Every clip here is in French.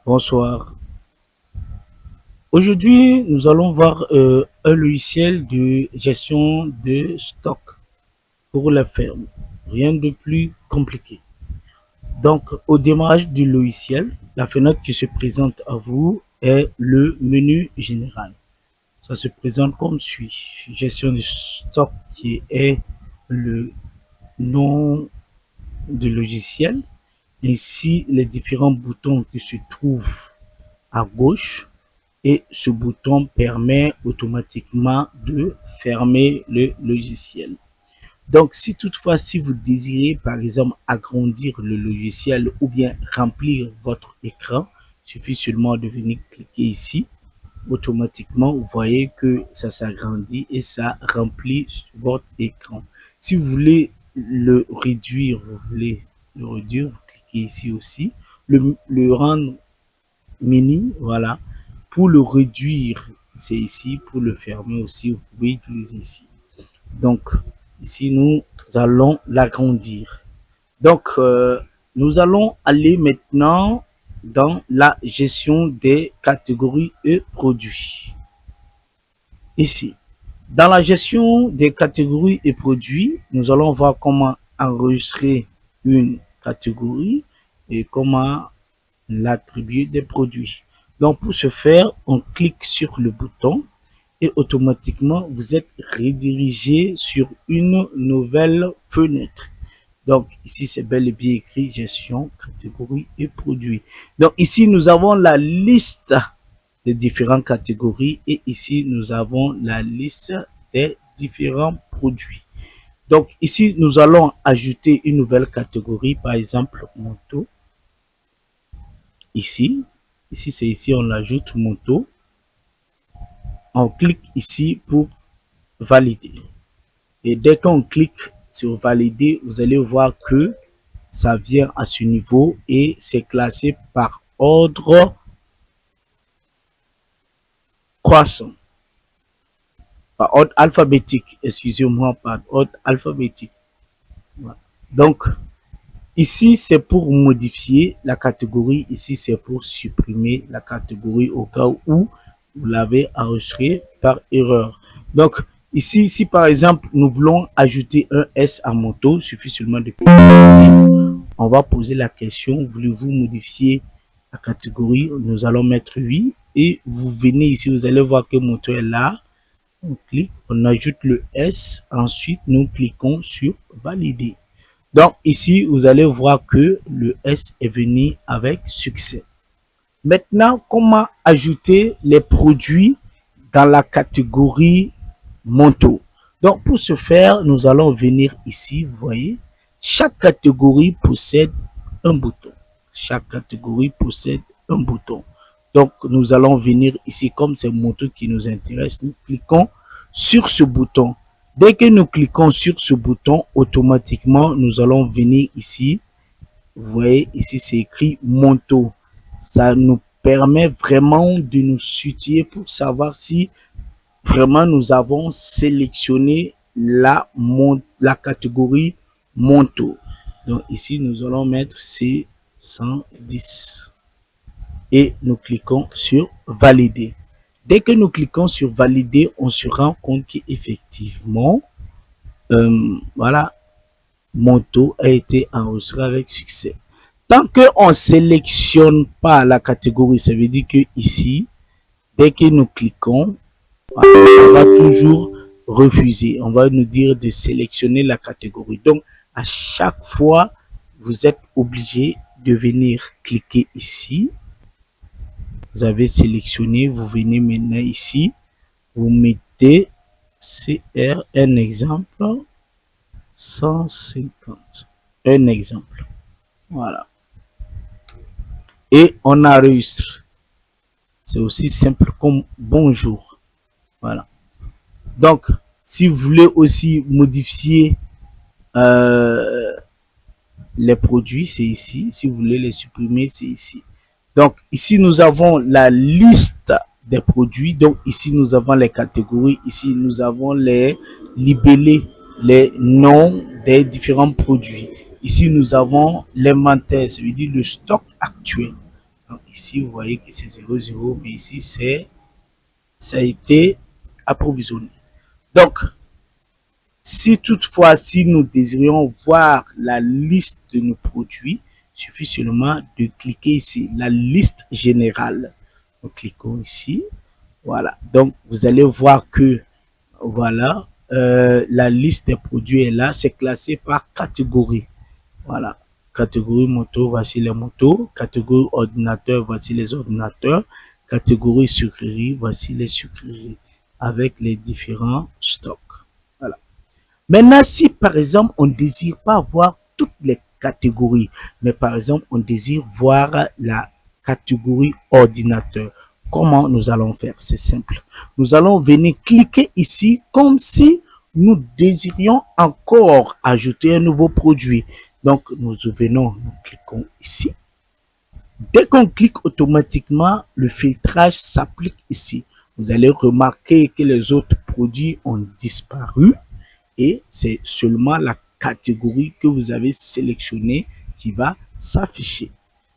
Bonsoir. Aujourd'hui, nous allons voir un logiciel de gestion de stock pour la ferme. Rien de plus compliqué. Donc, au démarrage du logiciel, la fenêtre qui se présente à vous est le menu général. Ça se présente comme suit. Gestion de stock qui est le nom du logiciel. Ainsi, les différents boutons qui se trouvent à gauche. Et ce bouton permet automatiquement de fermer le logiciel. Donc, si vous désirez, par exemple, agrandir le logiciel ou bien remplir votre écran, il suffit seulement de venir cliquer ici. Automatiquement, vous voyez que ça s'agrandit et ça remplit votre écran. Si vous voulez le réduire, vous cliquez ici aussi. Le rendre mini, voilà. Pour le réduire, c'est ici. Pour le fermer aussi, vous pouvez utiliser ici. Donc, ici, nous allons l'agrandir. Donc, nous allons aller maintenant dans la gestion des catégories et produits. Ici, dans la gestion des catégories et produits, nous allons voir comment enregistrer une catégorie et comment l'attribuer des produits. Donc, pour ce faire, on clique sur le bouton et automatiquement, vous êtes redirigé sur une nouvelle fenêtre. Donc, ici, c'est bel et bien écrit gestion, catégorie et produits. Donc, ici, nous avons la liste des différentes catégories et ici, nous avons la liste des différents produits. Donc, ici, nous allons ajouter une nouvelle catégorie, par exemple, moto. Ici, c'est ici, on ajoute moto. On clique ici pour valider. Et dès qu'on clique sur valider, vous allez voir que ça vient à ce niveau et c'est classé par ordre croissant. Par ordre alphabétique, excusez-moi, par ordre alphabétique. Voilà. Donc, ici, c'est pour modifier la catégorie. Ici, c'est pour supprimer la catégorie au cas où vous l'avez enregistré par erreur. Donc, ici, si par exemple, nous voulons ajouter un S à moto, il suffit seulement de cliquer ici. On va poser la question, voulez-vous modifier la catégorie? Nous allons mettre oui. Et vous venez ici, vous allez voir que moto est là. On clique, on ajoute le S. Ensuite, nous cliquons sur valider. Donc ici, vous allez voir que le S est venu avec succès. Maintenant, comment ajouter les produits dans la catégorie moto? Donc pour ce faire, nous allons venir ici, vous voyez, chaque catégorie possède un bouton. Chaque catégorie possède un bouton. Donc nous allons venir ici, comme c'est moto qui nous intéresse, nous cliquons sur ce bouton. Dès que nous cliquons sur ce bouton, automatiquement, nous allons venir ici. Vous voyez, ici, c'est écrit moto. Ça nous permet vraiment de nous situer pour savoir si vraiment nous avons sélectionné la catégorie moto. Donc ici, nous allons mettre C110 et nous cliquons sur valider. Dès que nous cliquons sur valider, on se rend compte qu'effectivement, voilà, moto a été enregistré avec succès. Tant qu'on ne sélectionne pas la catégorie, ça veut dire que ici, dès que nous cliquons, on va toujours refuser. On va nous dire de sélectionner la catégorie. Donc, à chaque fois, vous êtes obligé de venir cliquer ici. Vous avez sélectionné, vous venez maintenant ici, vous mettez CR, un exemple, 150, un exemple. Voilà. Et on enregistre. C'est aussi simple comme bonjour. Voilà. Donc, si vous voulez aussi modifier les produits, c'est ici. Si vous voulez les supprimer, c'est ici. Donc, ici, nous avons la liste des produits. Donc, ici, nous avons les catégories. Ici, nous avons les libellés, les noms des différents produits. Ici, nous avons l'inventaire, ça veut dire le stock actuel. Donc ici, vous voyez que c'est 0,0, mais ici, ça a été approvisionné. Donc, si toutefois, si nous désirions voir la liste de nos produits, il suffit seulement de cliquer ici, la liste générale. Nous cliquons ici. Voilà. Donc, vous allez voir que, voilà, la liste des produits est là. C'est classé par catégorie. Voilà. Catégorie moto, voici les motos. Catégorie ordinateur, voici les ordinateurs. Catégorie sucrerie, voici les sucreries avec les différents stocks. Voilà. Maintenant, si par exemple, on ne désire pas voir toutes les catégories, mais par exemple, on désire voir la catégorie ordinateur, comment nous allons faire? C'est simple. Nous allons venir cliquer ici comme si nous désirions encore ajouter un nouveau produit. Donc, nous venons, nous cliquons ici. Dès qu'on clique automatiquement, le filtrage s'applique ici. Vous allez remarquer que les autres produits ont disparu et c'est seulement la catégorie que vous avez sélectionnée qui va s'afficher.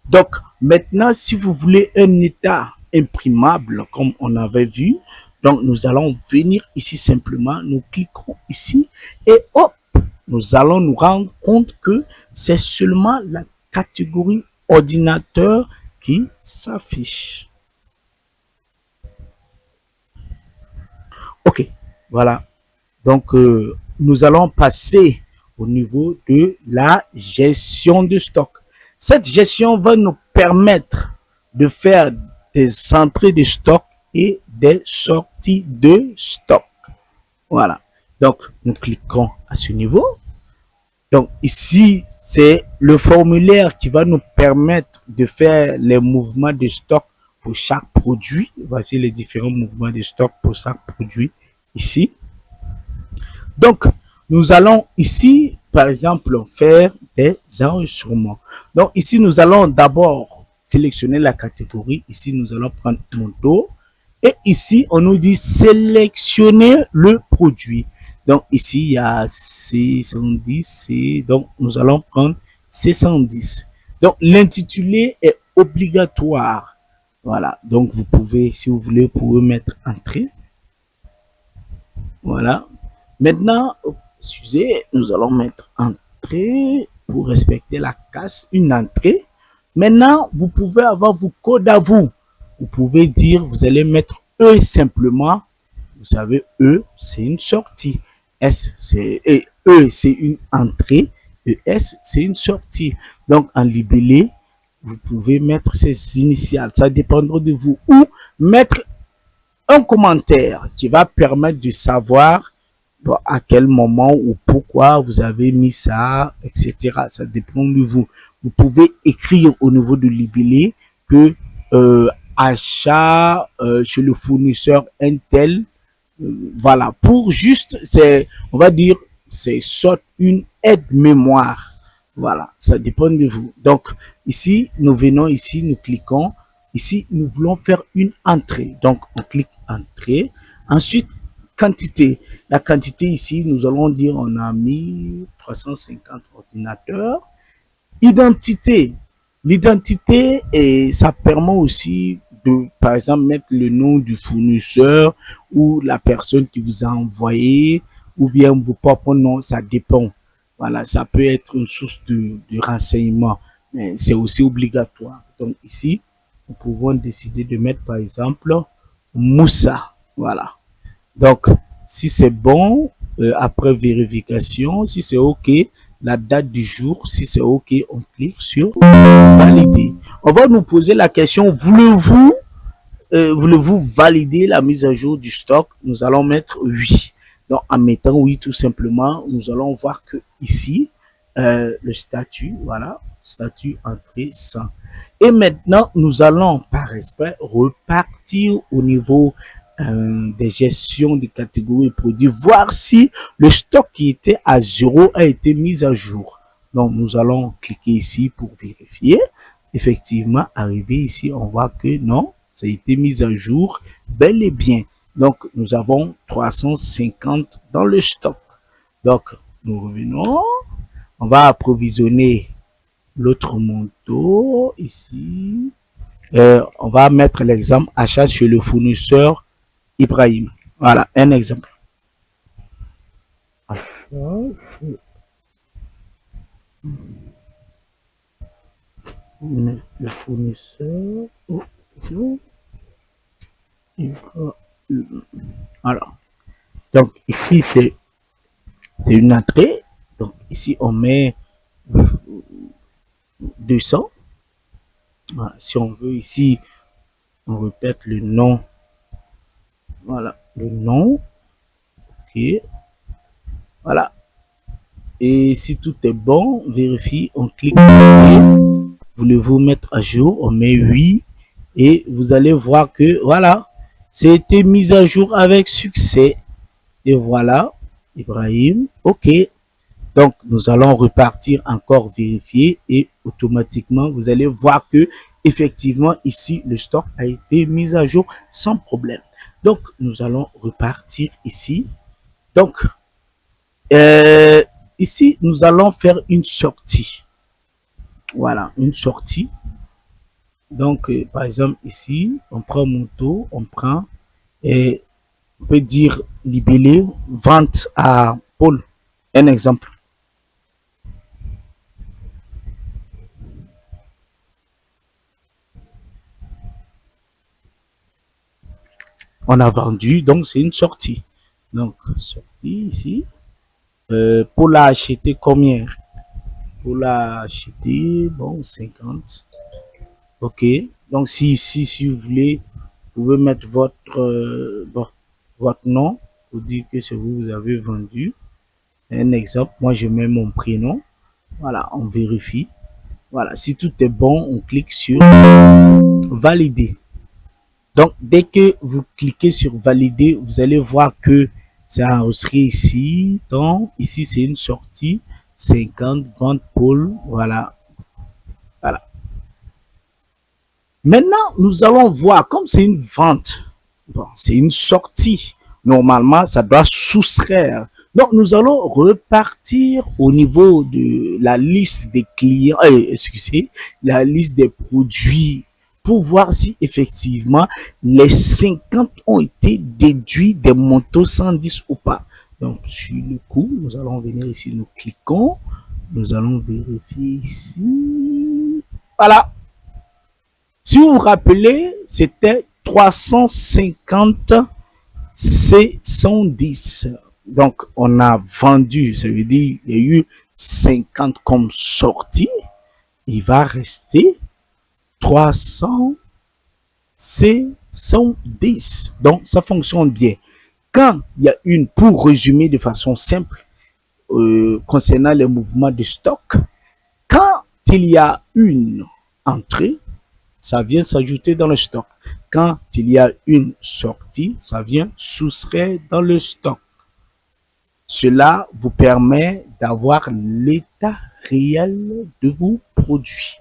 Donc, maintenant, si vous voulez un état imprimable, comme on avait vu, donc nous allons venir ici simplement, nous cliquons ici et hop, nous allons nous rendre compte que c'est seulement la catégorie ordinateur qui s'affiche. Ok, voilà. Donc, nous allons passer au niveau de la gestion de stock. Cette gestion va nous permettre de faire des entrées de stock et des sorties de stock. Voilà. Donc, nous cliquons à ce niveau. Donc, ici, c'est le formulaire qui va nous permettre de faire les mouvements de stock pour chaque produit. Voici les différents mouvements de stock pour chaque produit ici. Donc, nous allons ici, par exemple, faire des enregistrements. Donc, ici, nous allons d'abord sélectionner la catégorie. Ici, nous allons prendre moto. Et ici, on nous dit sélectionner le produit. Donc, ici, il y a C110. Donc, nous allons prendre C110. Donc, l'intitulé est obligatoire. Voilà. Donc, vous pouvez, si vous voulez, vous pouvez mettre entrée. Voilà. Maintenant, excusez, nous allons mettre entrée pour respecter la case, une entrée. Maintenant, vous pouvez avoir vos codes à vous. Vous pouvez dire, vous allez mettre E simplement. Vous savez, E, c'est une sortie. S, c'est, et E, c'est une entrée. Et S, c'est une sortie. Donc, en libellé, vous pouvez mettre ces initiales. Ça dépendra de vous. Ou mettre un commentaire qui va permettre de savoir à quel moment ou pourquoi vous avez mis ça, etc. Ça dépend de vous. Vous pouvez écrire au niveau de libellé que achat chez le fournisseur Intel, voilà, pour juste, c'est, on va dire, c'est soit une aide-mémoire. Voilà, ça dépend de vous. Donc, ici, nous venons ici, nous cliquons. Ici, nous voulons faire une entrée. Donc, on clique entrée. Ensuite, quantité. La quantité ici, nous allons dire, on a mis 350 ordinateurs. Identité. L'identité, et ça permet aussi de, par exemple, mettre le nom du fournisseur ou la personne qui vous a envoyé, ou bien vos propres noms, ça dépend. Voilà, ça peut être une source de renseignement, mais c'est aussi obligatoire. Donc ici, nous pouvons décider de mettre, par exemple, Moussa. Voilà. Donc, si c'est bon, après vérification, si c'est OK, la date du jour, si c'est OK, on clique sur valider. On va nous poser la question, voulez-vous valider la mise à jour du stock? Nous allons mettre oui. Donc, en mettant oui, tout simplement, nous allons voir que ici, le statut, voilà, statut entrée 100. Et maintenant, nous allons, par respect, repartir au niveau des gestions de catégories de produits, voir si le stock qui était à 0 a été mis à jour. Donc, nous allons cliquer ici pour vérifier. Effectivement, arrivé ici, on voit que non, ça a été mis à jour bel et bien. Donc, nous avons 350 dans le stock. Donc, nous revenons. On va approvisionner l'autre moto ici. On va mettre l'exemple achat chez le fournisseur Ibrahim. Voilà, un exemple. Achat chez le fournisseur Ibrahim. Voilà. Donc ici, c'est une entrée. Donc ici, on met 200. Voilà. Si on veut ici, on répète le nom. Voilà, le nom. OK. Voilà. Et si tout est bon, vérifie, on clique OK. Voulez-vous mettre à jour? On met oui. Et vous allez voir que voilà, c'était mis à jour avec succès. Et voilà, Ibrahim, OK. Donc, nous allons repartir encore vérifier et automatiquement, vous allez voir que effectivement, ici, le stock a été mis à jour sans problème. Donc, nous allons repartir ici. Donc, ici, nous allons faire une sortie. Voilà, une sortie. Donc, par exemple, ici, on prend moto, on prend, et on peut dire libellé, vente à Paul. Un exemple. On a vendu, donc c'est une sortie. Donc, sortie ici. Paul a acheté combien? Paul a acheté, bon, 50. OK. Donc, si vous voulez, vous pouvez mettre bon, votre nom pour dire que c'est vous, vous avez vendu. Un exemple, moi je mets mon prénom. Voilà, on vérifie. Voilà, si tout est bon, on clique sur valider. Donc, dès que vous cliquez sur valider, vous allez voir que c'est enregistré ici. Donc, ici, c'est une sortie 50 vente Paul. Voilà. Voilà. Maintenant, nous allons voir, comme c'est une vente, bon, c'est une sortie. Normalement, ça doit soustraire. Donc, nous allons repartir au niveau de la liste des clients, excusez, la liste des produits pour voir si effectivement les 50 ont été déduits des montants 110 ou pas. Donc, sur le coup, nous allons venir ici, nous cliquons, nous allons vérifier ici. Voilà. Si vous vous rappelez, c'était 350 C110. Donc, on a vendu, ça veut dire il y a eu 50 comme sortie. Il va rester 300 C110. Donc, ça fonctionne bien. Quand il y a une, pour résumer de façon simple, concernant les mouvements de stock, quand il y a une entrée, ça vient s'ajouter dans le stock. Quand il y a une sortie, ça vient soustraire dans le stock. Cela vous permet d'avoir l'état réel de vos produits.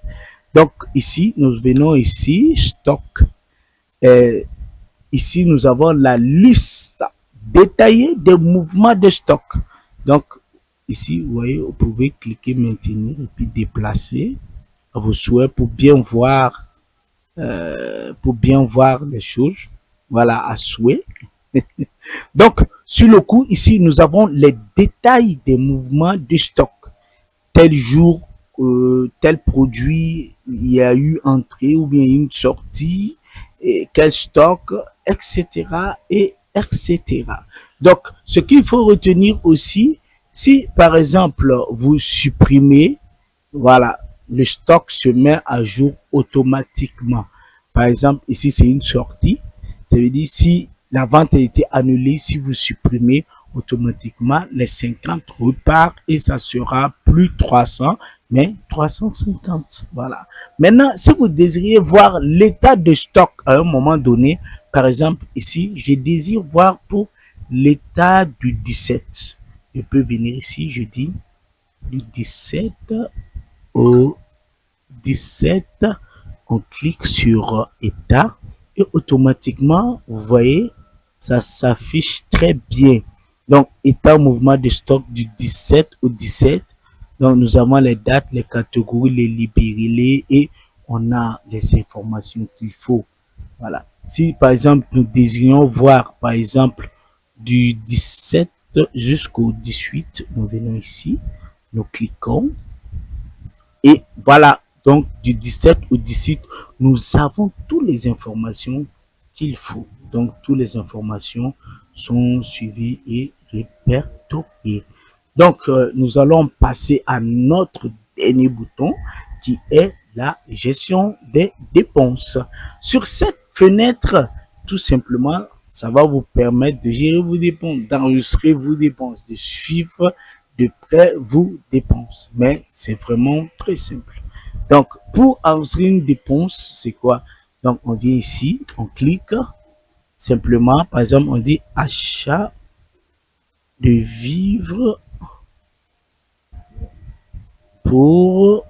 Donc ici, nous venons ici, stock. Ici, nous avons la liste détaillée des mouvements de stock. Donc ici, vous voyez, vous pouvez cliquer maintenir et puis déplacer à vos souhaits pour bien voir les choses. Voilà, à souhait. Donc, sur le coup, ici, nous avons les détails des mouvements de stock. Tel jour, tel produit, il y a eu entrée ou bien une sortie, et quel stock, etc. et etc. Donc, ce qu'il faut retenir aussi, si par exemple, vous supprimez, voilà, le stock se met à jour automatiquement. Par exemple, ici, c'est une sortie. Ça veut dire si la vente a été annulée, si vous supprimez automatiquement, les 50 repartent et ça sera plus 300, mais 350. Voilà. Maintenant, si vous désirez voir l'état de stock à un moment donné, par exemple, ici, je désire voir pour l'état du 17. Je peux venir ici, je dis du 17 au 17, on clique sur état et automatiquement, vous voyez, ça s'affiche très bien. Donc, état mouvement de stock du 17 au 17. Donc, nous avons les dates, les catégories, les libellés et on a les informations qu'il faut. Voilà. Si par exemple nous désirions voir par exemple du 17 jusqu'au 18, nous venons ici, nous cliquons et voilà. Donc du 17 au 18, nous avons toutes les informations qu'il faut. Donc toutes les informations sont suivies et répertoriées. Donc nous allons passer à notre dernier bouton qui est la gestion des dépenses. Sur cette fenêtre, tout simplement, ça va vous permettre de gérer vos dépenses, d'enregistrer vos dépenses, de suivre de près vos dépenses. Mais c'est vraiment très simple. Donc, pour enregistrer une dépense, c'est quoi? Donc, on vient ici, on clique simplement. Par exemple, on dit achat de vivres pour,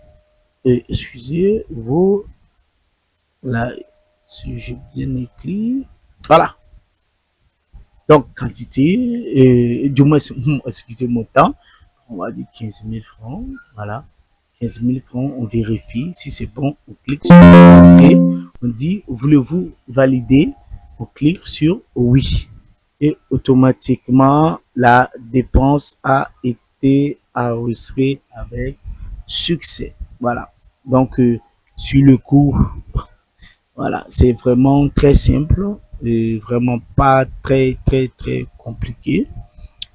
excusez, vos, là, si j'ai bien écrit, voilà. Donc, quantité, du moins, excusez mon temps, on va dire 15 000 francs, voilà. 15 000 francs, on vérifie si c'est bon, on clique sur OK, on dit voulez-vous valider, on clique sur oui et automatiquement la dépense a été enregistrée avec succès. Voilà. Donc sur le coup, voilà, c'est vraiment très simple et vraiment pas très compliqué.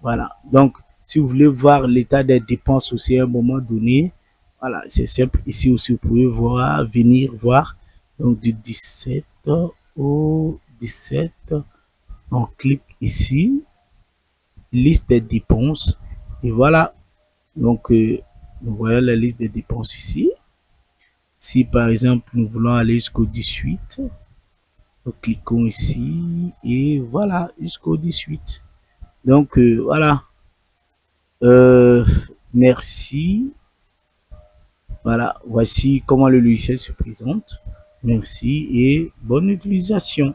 Voilà. Donc, si vous voulez voir l'état des dépenses aussi à un moment donné, voilà, c'est simple. Ici aussi, vous pouvez voir, venir voir. Donc, du 17 au 17, on clique ici, liste des dépenses. Et voilà. Donc, nous voyons la liste des dépenses ici. Si par exemple, nous voulons aller jusqu'au 18, nous cliquons ici et voilà, jusqu'au 18. Donc, voilà. Euh, Merci. Voilà, voici comment le logiciel se présente. Merci et bonne utilisation.